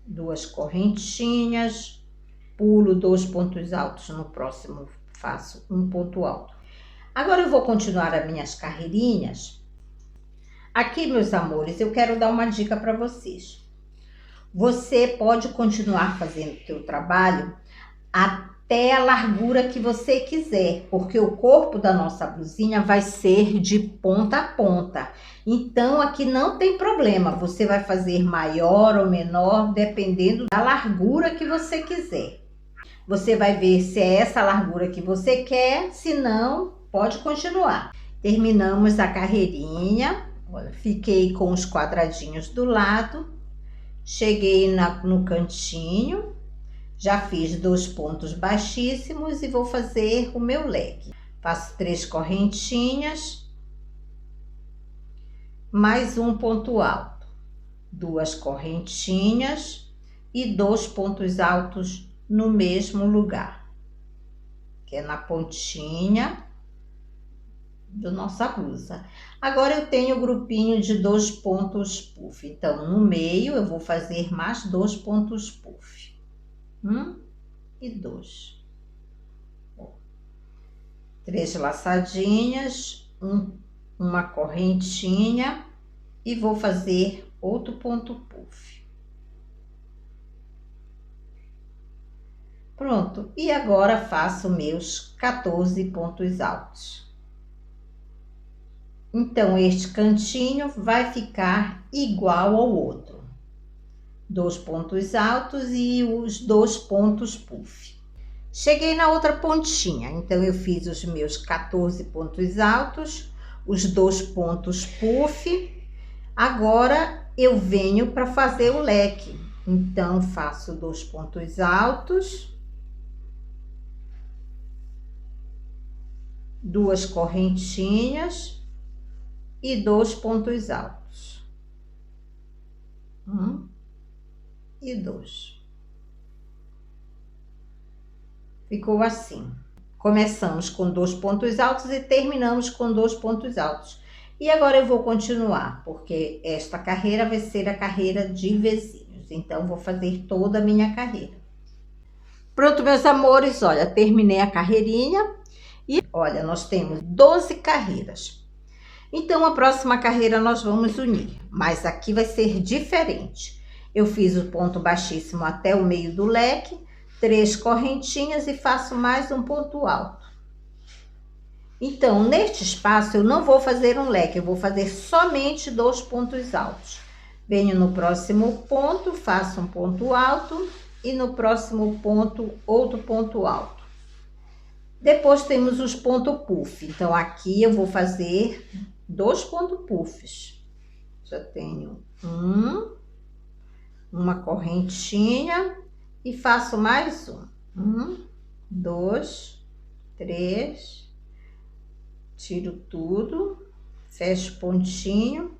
2 correntinhas, pulo 2 pontos altos, no próximo faço um ponto alto. Agora eu vou continuar as minhas carreirinhas. Aqui, meus amores, eu quero dar uma dica para vocês. Você pode continuar fazendo o seu trabalho até a largura que você quiser, porque o corpo da nossa blusinha vai ser de ponta a ponta. Então aqui não tem problema, você vai fazer maior ou menor dependendo da largura que você quiser. Você vai ver se é essa largura que você quer, se não, pode continuar. Terminamos a carreirinha, olha, fiquei com os quadradinhos do lado, cheguei no cantinho, já fiz 2 pontos baixíssimos e vou fazer o meu leque. Faço 3 correntinhas, mais um ponto alto, 2 correntinhas e 2 pontos altos no mesmo lugar, que é na pontinha da nossa blusa. Agora eu tenho o grupinho de 2 pontos puff, então no meio eu vou fazer mais 2 pontos puff. 1 e 2. 3 laçadinhas, uma correntinha e vou fazer outro ponto puff. Pronto, e agora faço meus 14 pontos altos. Então, este cantinho vai ficar igual ao outro. 2 pontos altos e os 2 pontos puff. Cheguei na outra pontinha, então eu fiz os meus 14 pontos altos, os 2 pontos puff. Agora eu venho para fazer o leque. Então, faço 2 pontos altos, 2 correntinhas e 2 pontos altos. 1 e 2. Ficou assim. Começamos com 2 pontos altos e terminamos com 2 pontos altos. E agora eu vou continuar, porque esta carreira vai ser a carreira de vizinhos. Então, vou fazer toda a minha carreira. Pronto, meus amores, olha, terminei a carreirinha. E olha, nós temos 12 carreiras. Então, a próxima carreira nós vamos unir, mas aqui vai ser diferente. Eu fiz o ponto baixíssimo até o meio do leque, 3 correntinhas e faço mais um ponto alto. Então, neste espaço eu não vou fazer um leque, eu vou fazer somente 2 pontos altos. Venho no próximo ponto, faço um ponto alto e no próximo ponto outro ponto alto. Depois temos os pontos puff. Então, aqui eu vou fazer 2 pontos puffs. Já tenho uma correntinha e faço mais um. 1, 2, 3. Tiro tudo, fecho o pontinho.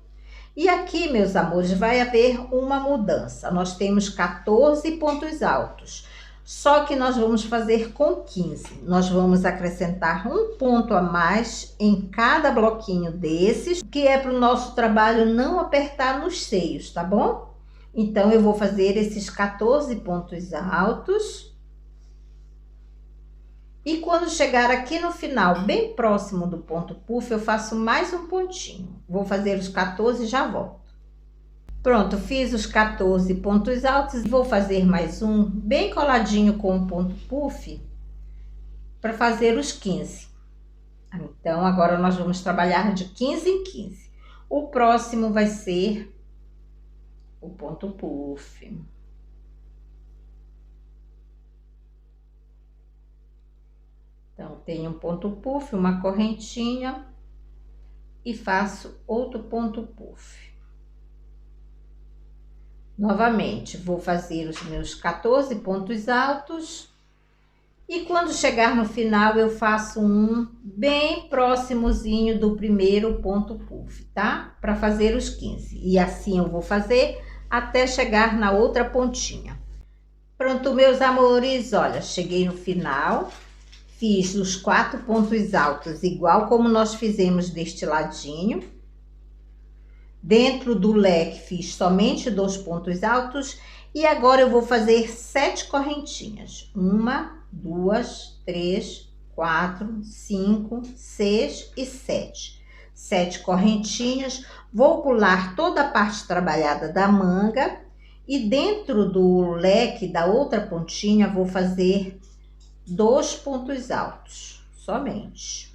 E aqui, meus amores, vai haver uma mudança. Nós temos 14 pontos altos. Só que nós vamos fazer com 15. Nós vamos acrescentar um ponto a mais em cada bloquinho desses, que é para o nosso trabalho não apertar nos seios, tá bom? Então, eu vou fazer esses 14 pontos altos. E quando chegar aqui no final, bem próximo do ponto puff, eu faço mais um pontinho. Vou fazer os 14 e já volto. Pronto, fiz os 14 pontos altos e vou fazer mais um bem coladinho com o ponto puff para fazer os 15. Então, agora nós vamos trabalhar de 15 em 15. O próximo vai ser o ponto puff. Então, tenho um ponto puff, uma correntinha e faço outro ponto puff. Novamente, vou fazer os meus 14 pontos altos e quando chegar no final eu faço um bem próximozinho do primeiro ponto puff, tá? Para fazer os 15. E assim eu vou fazer até chegar na outra pontinha. Pronto, meus amores, olha, cheguei no final. Fiz os 4 pontos altos, igual como nós fizemos deste ladinho. Dentro do leque, fiz somente 2 pontos altos. E agora eu vou fazer 7 correntinhas. 1, 2, 3, 4, 5, 6 e 7. 7 correntinhas. Vou pular toda a parte trabalhada da manga. E dentro do leque da outra pontinha, vou fazer 2 pontos altos, somente.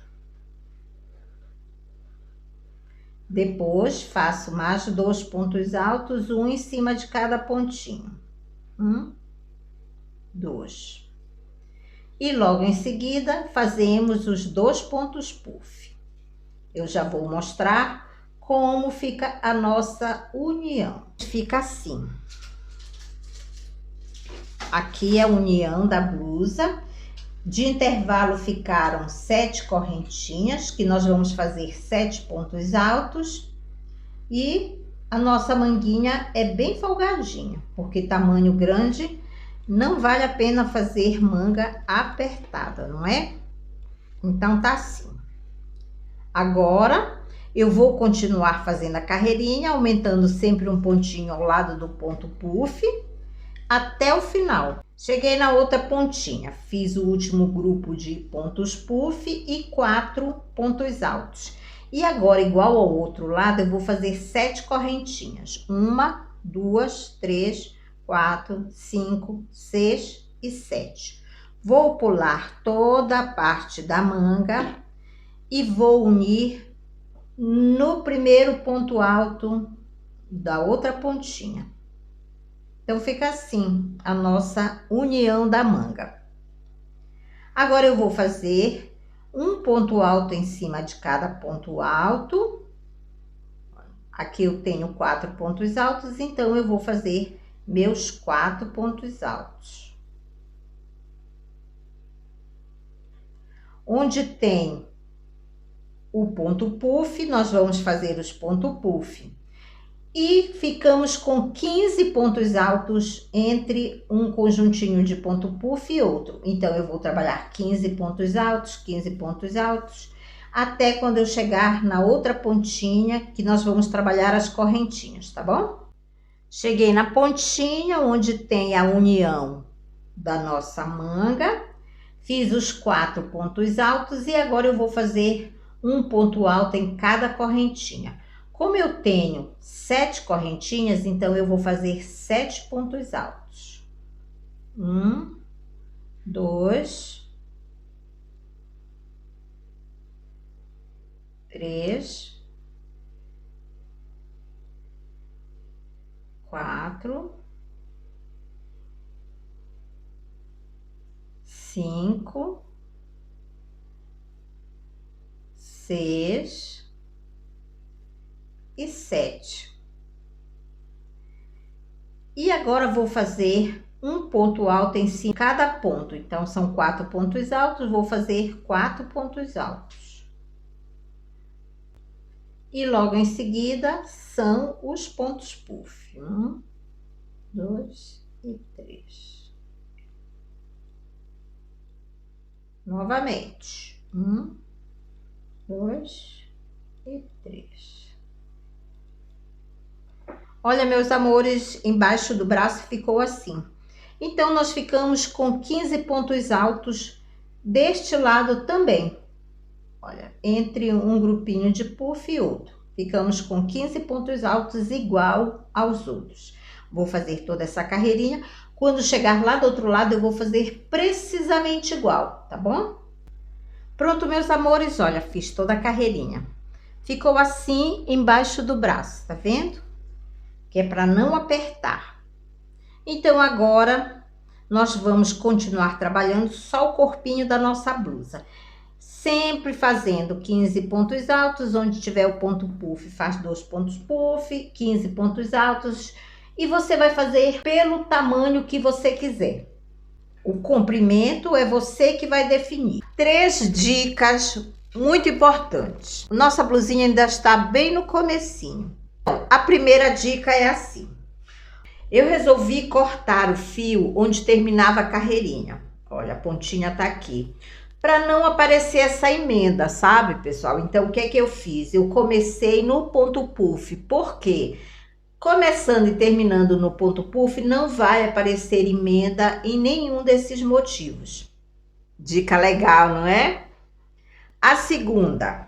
Depois, faço mais 2 pontos altos, um em cima de cada pontinho. 1, 2. E logo em seguida, fazemos os 2 pontos puff. Eu já vou mostrar como fica a nossa união. Fica assim. Aqui é a união da blusa. De intervalo ficaram 7 correntinhas, que nós vamos fazer 7 pontos altos. E a nossa manguinha é bem folgadinha, porque tamanho grande não vale a pena fazer manga apertada, não é? Então tá assim. Agora eu vou continuar fazendo a carreirinha, aumentando sempre um pontinho ao lado do ponto puff, até o final. Cheguei na outra pontinha, fiz o último grupo de pontos puff e 4 pontos altos. E agora, igual ao outro lado, eu vou fazer 7 correntinhas. 1, 2, 3, 4, 5, 6 e 7. Vou pular toda a parte da manga e vou unir no primeiro ponto alto da outra pontinha. Então, fica assim a nossa união da manga. Agora, eu vou fazer um ponto alto em cima de cada ponto alto. Aqui eu tenho 4 pontos altos, então eu vou fazer meus 4 pontos altos. Onde tem o ponto puff, nós vamos fazer os pontos puff. E ficamos com 15 pontos altos entre um conjuntinho de ponto puff e outro. Então, eu vou trabalhar 15 pontos altos, até quando eu chegar na outra pontinha, que nós vamos trabalhar as correntinhas, tá bom? Cheguei na pontinha onde tem a união da nossa manga, fiz os 4 pontos altos e agora eu vou fazer um ponto alto em cada correntinha. Como eu tenho 7 correntinhas, então eu vou fazer 7 pontos altos. 1, 2, 3, 4, 5, 6 e 7. E agora vou fazer um ponto alto em cima de cada ponto. Então, são 4 pontos altos, vou fazer 4 pontos altos. E logo em seguida, são os pontos puff. 1, 2 e 3. Novamente. 1, 2 e 3. Olha, meus amores, embaixo do braço ficou assim. Então, nós ficamos com 15 pontos altos deste lado também. Olha, entre um grupinho de puff e outro. Ficamos com 15 pontos altos igual aos outros. Vou fazer toda essa carreirinha. Quando chegar lá do outro lado, eu vou fazer precisamente igual, tá bom? Pronto, meus amores, olha, fiz toda a carreirinha. Ficou assim embaixo do braço, tá vendo? Que é para não apertar. Então, agora, nós vamos continuar trabalhando só o corpinho da nossa blusa. Sempre fazendo 15 pontos altos, onde tiver o ponto puff, faz 2 pontos puff, 15 pontos altos. E você vai fazer pelo tamanho que você quiser. O comprimento é você que vai definir. 3 dicas muito importantes. Nossa blusinha ainda está bem no comecinho. A primeira dica é assim. Eu resolvi cortar o fio onde terminava a carreirinha. Olha, a pontinha tá aqui. Para não aparecer essa emenda, sabe, pessoal? Então, o que é que eu fiz? Eu comecei no ponto puff. Por quê? Começando e terminando no ponto puff, não vai aparecer emenda em nenhum desses motivos. Dica legal, não é? A segunda.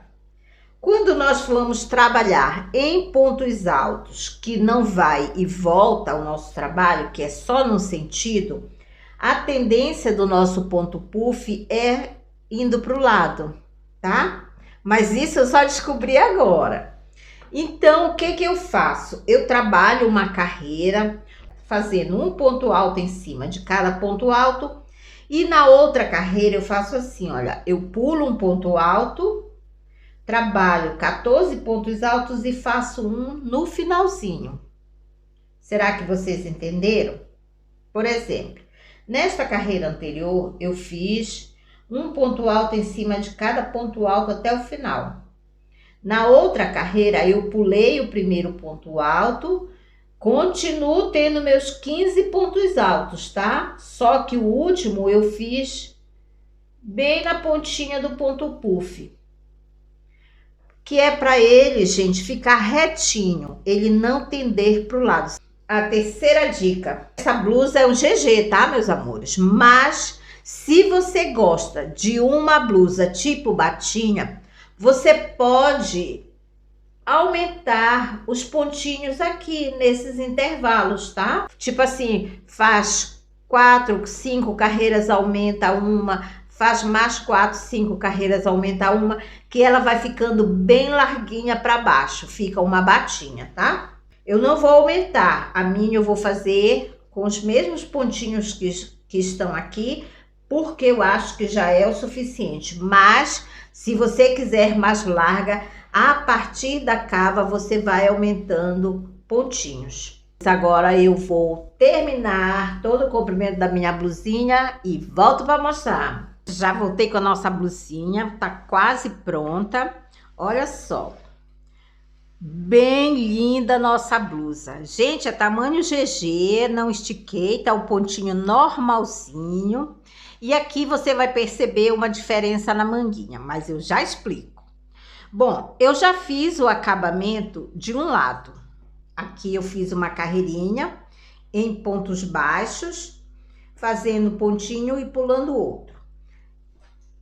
Quando nós formos trabalhar em pontos altos, que não vai e volta ao nosso trabalho, que é só no sentido, a tendência do nosso ponto puff é indo pro lado, tá? Mas isso eu só descobri agora. Então, o que que eu faço? Eu trabalho uma carreira fazendo um ponto alto em cima de cada ponto alto, e na outra carreira eu faço assim, olha, eu pulo um ponto alto, trabalho 14 pontos altos e faço um no finalzinho. Será que vocês entenderam? Por exemplo, nesta carreira anterior eu fiz um ponto alto em cima de cada ponto alto até o final. Na outra carreira eu pulei o primeiro ponto alto, continuo tendo meus 15 pontos altos, tá? Só que o último eu fiz bem na pontinha do ponto puff. Que é para ele, gente, ficar retinho, ele não tender pro lado. A terceira dica, essa blusa é um GG, tá, meus amores? Mas se você gosta de uma blusa tipo batinha, você pode aumentar os pontinhos aqui nesses intervalos, tá? Tipo assim, faz 4, 5 carreiras, aumenta uma, faz mais 4, 5 carreiras, aumenta uma, que ela vai ficando bem larguinha para baixo, fica uma batinha, tá? Eu não vou aumentar, a minha eu vou fazer com os mesmos pontinhos que estão aqui, porque eu acho que já é o suficiente, mas se você quiser mais larga, a partir da cava você vai aumentando pontinhos. Agora eu vou terminar todo o comprimento da minha blusinha e volto para mostrar. Já voltei com a nossa blusinha, tá quase pronta. Olha só, bem linda a nossa blusa. Gente, é tamanho GG, não estiquei, tá o pontinho normalzinho. E aqui você vai perceber uma diferença na manguinha, mas eu já explico. Bom, eu já fiz o acabamento de um lado. Aqui eu fiz uma carreirinha em pontos baixos, fazendo pontinho e pulando outro.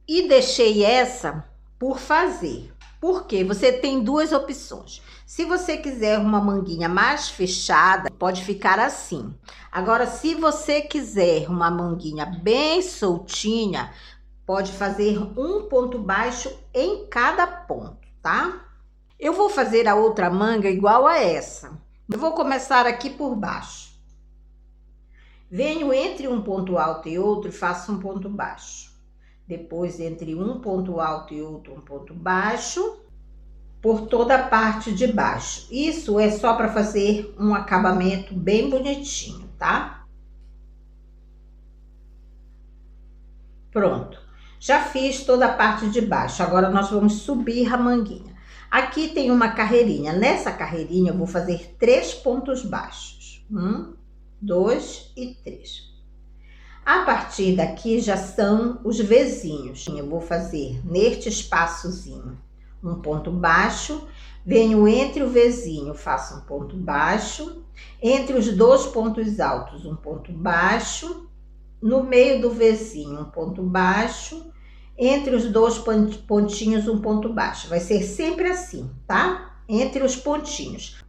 E deixei essa por fazer. Porque você tem duas opções. Se você quiser uma manguinha mais fechada, pode ficar assim. Agora, se você quiser uma manguinha bem soltinha, pode fazer um ponto baixo em cada ponto, tá? Eu vou fazer a outra manga igual a essa. Eu vou começar aqui por baixo. Venho entre um ponto alto e outro e faço um ponto baixo. Depois, entre um ponto alto e outro, um ponto baixo, por toda a parte de baixo. Isso é só para fazer um acabamento bem bonitinho, tá? Pronto. Já fiz toda a parte de baixo. Agora nós vamos subir a manguinha. Aqui tem uma carreirinha. Nessa carreirinha eu vou fazer 3 pontos baixos. 1, 2 e 3. A partir daqui já são os Vzinhos. Eu vou fazer neste espaçozinho um ponto baixo, venho entre o Vzinho, faço um ponto baixo, entre os dois pontos altos um ponto baixo, no meio do Vzinho um ponto baixo, entre os dois pontinhos um ponto baixo. Vai ser sempre assim, tá? Entre os pontinhos.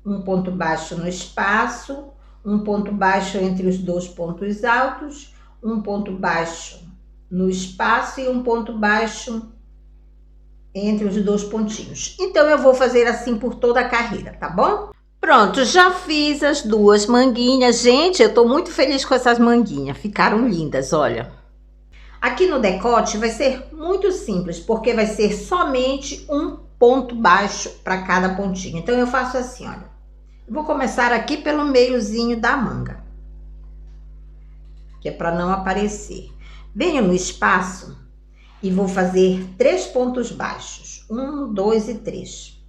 Um ponto baixo no espaço, um ponto baixo entre os dois pontos altos, um ponto baixo no espaço e um ponto baixo entre os dois pontinhos. Então, eu vou fazer assim por toda a carreira, tá bom? Pronto, já fiz as duas manguinhas. Gente, eu tô muito feliz com essas manguinhas. Ficaram lindas, olha. Aqui no decote vai ser muito simples, porque vai ser somente um ponto baixo para cada pontinho. Então, eu faço assim, olha. Eu vou começar aqui pelo meiozinho da manga, que é para não aparecer. Venho no espaço e vou fazer 3 pontos baixos. 1, 2 e 3.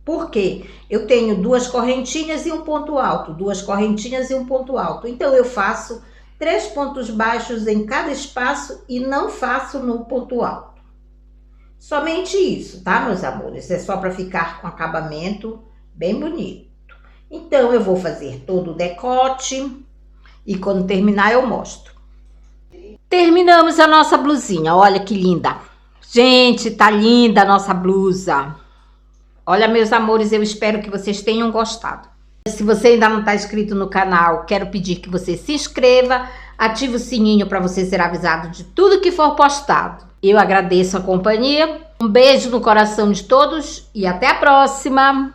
Por quê? Eu tenho 2 correntinhas e um ponto alto. 2 correntinhas e um ponto alto. Então, eu faço 3 pontos baixos em cada espaço e não faço no ponto alto. Somente isso, tá, meus amores? É só para ficar com acabamento bem bonito. Então, eu vou fazer todo o decote e quando terminar eu mostro. Terminamos a nossa blusinha, olha que linda. Gente, tá linda a nossa blusa. Olha, meus amores, eu espero que vocês tenham gostado. Se você ainda não está inscrito no canal, quero pedir que você se inscreva, Ative o sininho para você ser avisado de tudo que for postado. Eu agradeço a companhia, um beijo no coração de todos e até a próxima!